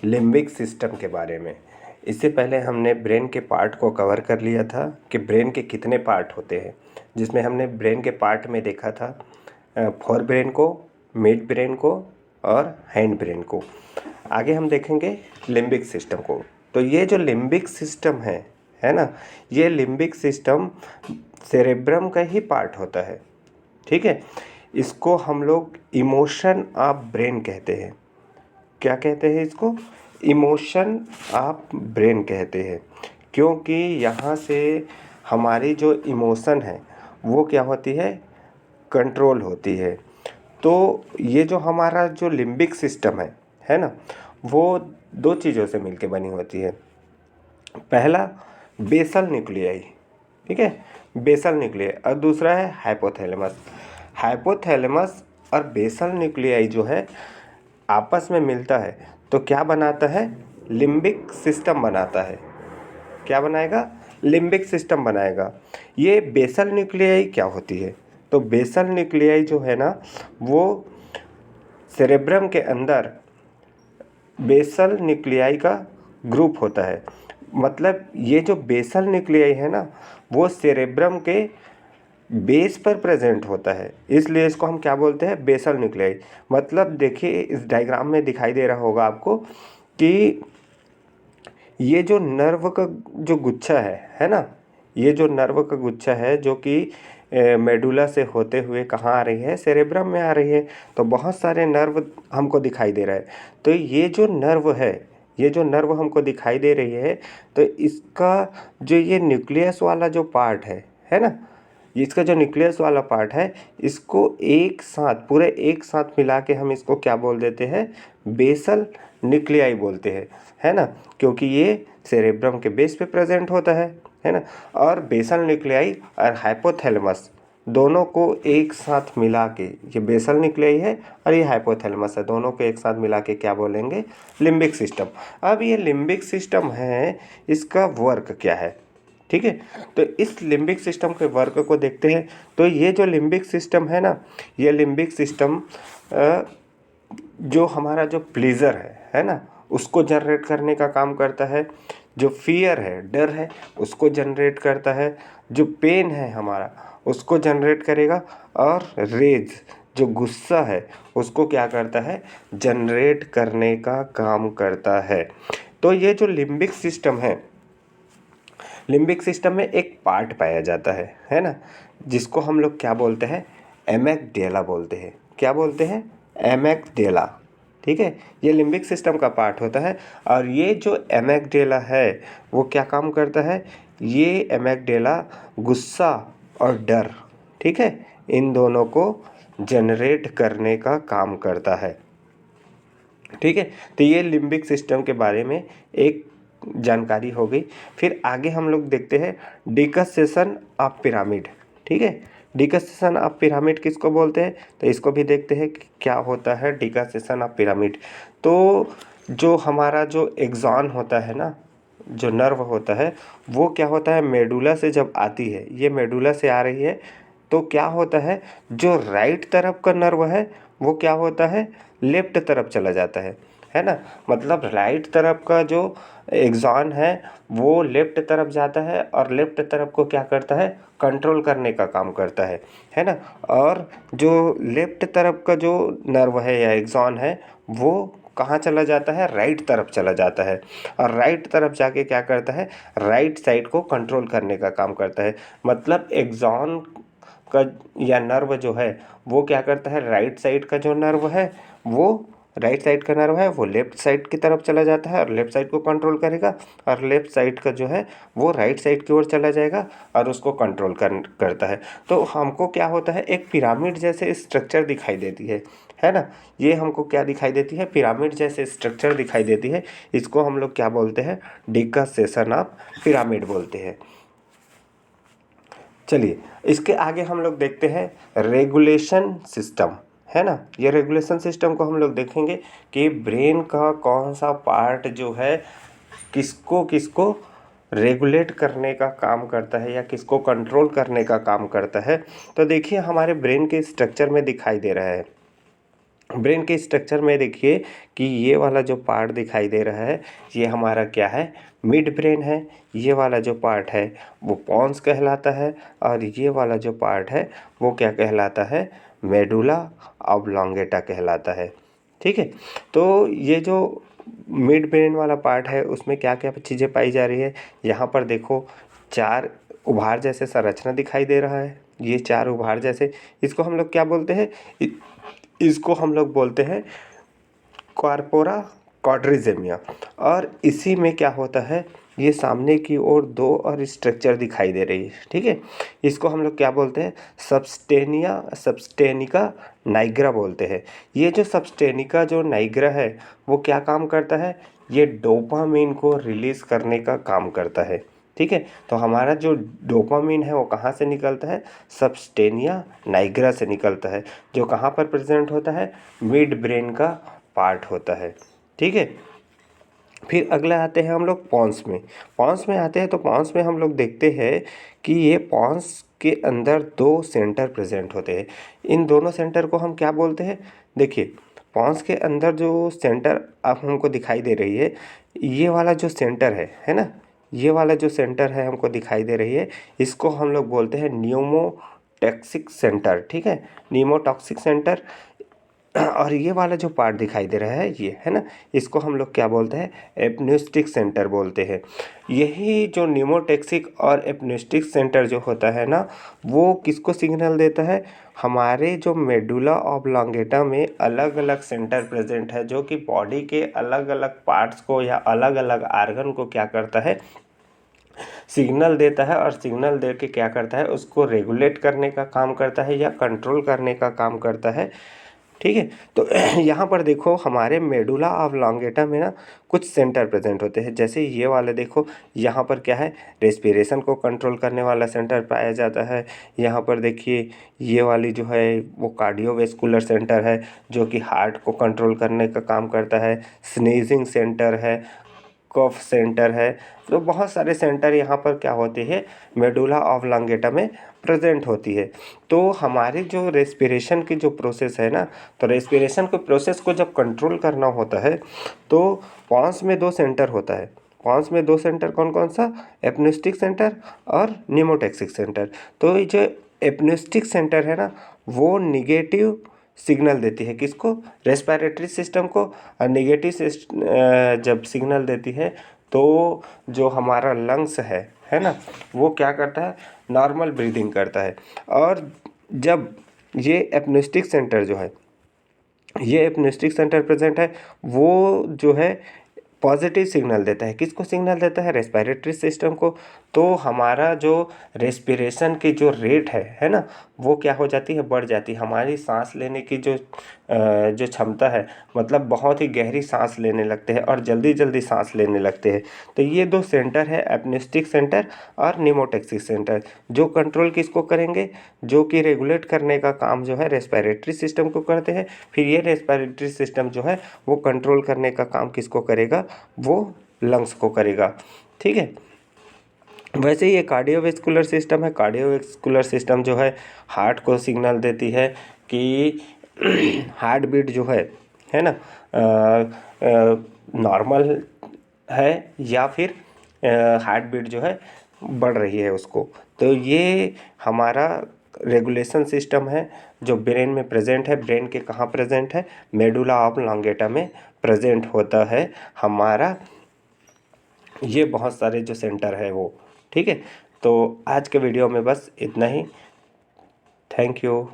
Limbic system के बारे में। इससे पहले हमने ब्रेन के पार्ट को कवर कर लिया था कि ब्रेन के कितने पार्ट होते हैं, जिसमें हमने ब्रेन के पार्ट में देखा था फोर ब्रेन को, मिड ब्रेन को और हैंड ब्रेन को। आगे हम देखेंगे लिम्बिक सिस्टम को। तो ये जो लिम्बिक सिस्टम है ना, ये लिम्बिक सिस्टम सेरेब्रम का ही पार्ट होता है। ठीक है, इसको हम लोग इमोशन ऑफ ब्रेन कहते हैं। क्या कहते हैं इसको? इमोशन ऑफ ब्रेन कहते हैं, क्योंकि यहाँ से हमारी जो इमोशन है वो क्या होती है, कंट्रोल होती है। तो ये जो हमारा जो लिम्बिक सिस्टम है ना, वो दो चीज़ों से मिलके बनी होती है। पहला बेसल न्यूक्लियाई, ठीक है, बेसल न्यूक्लियाई, और दूसरा है हाइपोथैलेमस। हाइपोथैलेमस और बेसल न्यूक्लियाई जो है आपस में मिलता है तो क्या बनाता है, लिम्बिक सिस्टम बनाता है। क्या बनाएगा? लिम्बिक सिस्टम बनाएगा। ये बेसल न्यूक्लियाई क्या होती है? तो बेसल न्यूक्लियाई जो है ना, वो सेरेब्रम के अंदर बेसल न्यूक्लियाई का ग्रुप होता है। मतलब ये जो बेसल न्यूक्लियाई है ना, वो सेरेब्रम के बेस पर प्रेजेंट होता है, इसलिए इसको हम क्या बोलते हैं, बेसल न्यूक्लियाई। मतलब देखिए इस डायग्राम में दिखाई दे रहा होगा आपको कि ये जो नर्व का जो गुच्छा है ना, ये जो नर्व का गुच्छा है जो कि मेडुला से होते हुए कहाँ आ रही है, सेरेब्रम में आ रही है। तो बहुत सारे नर्व हमको दिखाई दे रहा है। तो ये जो नर्व है, ये जो नर्व हमको दिखाई दे रही है, तो इसका जो ये न्यूक्लियस वाला जो पार्ट है ना, इसका जो न्यूक्लियस वाला पार्ट है, इसको एक साथ, पूरे एक साथ मिला के हम इसको क्या बोल देते हैं, बेसल न्यूक्लियाई बोलते हैं, है ना, क्योंकि ये सेरेब्रम के बेस पे प्रेजेंट होता है ना। और बेसल न्यूक्लियाई और हाइपोथैलेमस दोनों को एक साथ मिला के, ये बेसल न्यूक्लियाई है और ये हाइपोथैलेमस है, दोनों को एक साथ मिला के क्या बोलेंगे, लिम्बिक सिस्टम। अब ये लिम्बिक सिस्टम है, इसका वर्क क्या है? ठीक है, तो इस लिम्बिक सिस्टम के वर्क को देखते हैं। तो ये जो लिम्बिक सिस्टम है ना, ये लिम्बिक सिस्टम जो हमारा जो प्लेजर है ना, उसको जनरेट करने का काम करता है। जो फियर है, डर है, उसको जनरेट करता है। जो पेन है हमारा, उसको जनरेट करेगा। और रेज, जो गुस्सा है, उसको क्या करता है, जनरेट करने का काम करता है। तो ये जो लिम्बिक सिस्टम है, लिम्बिक सिस्टम में एक पार्ट पाया जाता है ना, जिसको हम लोग क्या बोलते हैं, एमेक्डेला बोलते हैं। क्या बोलते हैं? एमेक्डेला। ठीक है, ये लिम्बिक सिस्टम का पार्ट होता है। और ये जो एमेक्डेला है वो क्या काम करता है, ये एमेक्डेला गुस्सा और डर, ठीक है, इन दोनों को जनरेट करने का काम करता है। ठीक है, तो ये लिम्बिक सिस्टम के बारे में एक जानकारी हो गई। फिर आगे हम लोग देखते हैं डिकसेशन ऑफ पिरामिड। ठीक है, डिकसेशन ऑफ पिरामिड किसको बोलते हैं, तो इसको भी देखते हैं कि क्या होता है डिकसेशन ऑफ पिरामिड। तो जो हमारा जो एक्सॉन होता है ना, जो नर्व होता है, वो क्या होता है, मेडुला से जब आती है, ये मेडुला से आ रही है, तो क्या होता है, जो राइट तरफ का नर्व है वो क्या होता है, लेफ्ट तरफ चला जाता है ना। मतलब राइट तरफ का जो एक्सॉन है वो लेफ्ट तरफ जाता है और लेफ्ट तरफ को क्या करता है, कंट्रोल करने का काम करता है ना। और जो लेफ्ट तरफ का जो नर्व है या एक्सॉन है वो कहाँ चला जाता है, राइट तरफ चला जाता है। और राइट तरफ जाके क्या करता है, राइट साइड को कंट्रोल करने का काम करता है। मतलब एक्सॉन का या नर्व जो है वो क्या करता है, राइट साइड का जो नर्व है वो, राइट साइड का नर्व है वो लेफ्ट साइड की तरफ चला जाता है और लेफ्ट साइड को कंट्रोल करेगा। और लेफ्ट साइड का जो है वो राइट साइड की ओर चला जाएगा और उसको कंट्रोल करता है। तो हमको क्या होता है, एक पिरामिड जैसे स्ट्रक्चर दिखाई देती है ना। ये हमको क्या दिखाई देती है, पिरामिड जैसे स्ट्रक्चर दिखाई देती है। इसको हम लोग क्या बोलते हैं, डिकसेशन ऑफ पिरामिड बोलते हैं। चलिए इसके आगे हम लोग देखते हैं रेगुलेशन सिस्टम, है ना। ये रेगुलेशन सिस्टम को हम लोग देखेंगे कि ब्रेन का कौन सा पार्ट जो है किसको किसको रेगुलेट करने का काम करता है या किसको कंट्रोल करने का काम करता है। तो देखिए हमारे ब्रेन के स्ट्रक्चर में दिखाई दे रहा है ब्रेन के स्ट्रक्चर में देखिए कि ये वाला जो पार्ट दिखाई दे रहा है ये हमारा क्या है, मिड ब्रेन है। ये वाला जो पार्ट है वो पॉन्स कहलाता है और ये वाला जो पार्ट है वो क्या कहलाता है, मेडुला ऑब्लोंगेटा कहलाता है। ठीक है, तो ये जो मिड ब्रेन वाला पार्ट है उसमें क्या क्या चीज़ें पाई जा रही है, यहाँ पर देखो 4 उभार जैसे संरचना दिखाई दे रहा है। ये 4 उभार जैसे, इसको हम लोग क्या बोलते हैं, इसको हम लोग बोलते हैं कॉर्पोरा क्वाड्रिजेमिया। और इसी में क्या होता है, ये सामने की ओर 2 और स्ट्रक्चर दिखाई दे रही है। ठीक है, इसको हम लोग क्या बोलते हैं, सबस्टेनिका नाइग्रा बोलते हैं। ये जो सबस्टेनिका जो नाइग्रा है वो क्या काम करता है, ये डोपामीन को रिलीज़ करने का काम करता है। ठीक है, तो हमारा जो डोपामीन है वो कहाँ से निकलता है, सबस्टेनिया नाइग्रा से निकलता है, जो कहाँ पर प्रेजेंट होता है, मिड ब्रेन का पार्ट होता है। ठीक है, फिर अगला आते हैं हम लोग पॉन्स में। पॉन्स में आते हैं तो पॉन्स में हम लोग देखते हैं कि ये पॉन्स के अंदर 2 सेंटर प्रेजेंट होते हैं। इन दोनों सेंटर को हम क्या बोलते हैं, देखिए पॉन्स के अंदर जो सेंटर अब हमको दिखाई दे रही है, ये वाला जो सेंटर है ना, ये वाला जो सेंटर है हमको दिखाई दे रही है, इसको हम लोग बोलते हैं न्यूमोटॉक्सिक सेंटर। ठीक है, न्यूमोटॉक्सिक सेंटर। और ये वाला जो पार्ट दिखाई दे रहा है ये है ना, इसको हम लोग क्या बोलते हैं, एपन्यूस्टिक सेंटर बोलते हैं। यही जो न्यूमोटॉक्सिक और एपन्यूस्टिक सेंटर जो होता है ना, वो किसको सिग्नल देता है, हमारे जो मेडुला ऑब्लोंगेटा में अलग अलग सेंटर प्रेजेंट है जो कि बॉडी के अलग अलग पार्ट्स को या अलग अलग आर्गन को क्या करता है, सिग्नल देता है। और सिग्नल दे के क्या करता है, उसको रेगुलेट करने का काम करता है या कंट्रोल करने का काम करता है। ठीक है, तो यहाँ पर देखो हमारे मेडुला ऑब्लोंगेटा में ना कुछ सेंटर प्रेजेंट होते हैं, जैसे ये वाले देखो, यहाँ पर क्या है, रेस्पिरेशन को कंट्रोल करने वाला सेंटर पाया जाता है। यहाँ पर देखिए ये वाली जो है वो कार्डियोवेस्कुलर सेंटर है जो कि हार्ट को कंट्रोल करने का काम करता है। स्नीजिंग सेंटर है, कफ सेंटर है। तो बहुत सारे सेंटर यहाँ पर क्या होते हैं, मेडुला ऑब्लोंगेटा में प्रेजेंट होती है। तो हमारी जो रेस्पिरेशन की जो प्रोसेस है ना, तो रेस्पिरेशन के प्रोसेस को जब कंट्रोल करना होता है तो पॉन्स में 2 सेंटर होता है। पॉन्स में 2 सेंटर कौन कौन सा, एपन्यूस्टिक सेंटर और न्यूमोटॉक्सिक सेंटर। तो ये जो एपन्यूस्टिक सेंटर है ना, वो निगेटिव सिग्नल देती है किसको, रेस्पिरेटरी सिस्टम को। और निगेटिव जब सिग्नल देती है तो जो हमारा लंग्स है ना, वो क्या करता है, नॉर्मल ब्रीदिंग करता है। और जब ये एपन्यूस्टिक सेंटर जो है, ये एपन्यूस्टिक सेंटर प्रेजेंट है, वो जो है पॉजिटिव सिग्नल देता है, किसको सिग्नल देता है, रेस्पिरेटरी सिस्टम को। तो हमारा जो रेस्पिरेशन की जो रेट है ना, वो क्या हो जाती है, बढ़ जाती है। हमारी सांस लेने की जो क्षमता है, मतलब बहुत ही गहरी सांस लेने लगते हैं और जल्दी जल्दी सांस लेने लगते हैं। तो ये 2 सेंटर है, एपन्यूस्टिक सेंटर और न्यूमोटॉक्सिक सेंटर, जो कंट्रोल किसको करेंगे, जो कि रेगुलेट करने का काम जो है रेस्पिरेटरी सिस्टम को करते हैं। फिर ये रेस्पिरेटरी सिस्टम जो है वो कंट्रोल करने का काम किसको करेगा, वो लंग्स को करेगा। ठीक है, वैसे ही ये कार्डियोवेस्कुलर सिस्टम है। कार्डियोवेस्कुलर सिस्टम जो है हार्ट को सिग्नल देती है कि हार्ट बीट जो है ना, नॉर्मल है या फिर हार्ट बीट जो है बढ़ रही है उसको। तो ये हमारा रेगुलेशन सिस्टम है जो ब्रेन में प्रेजेंट है। ब्रेन के कहाँ प्रेजेंट है, मेडुला ऑब्लोंगेटा में प्रेजेंट होता है हमारा ये बहुत सारे जो सेंटर है वो। ठीक है, तो आज के वीडियो में बस इतना ही। Thank you.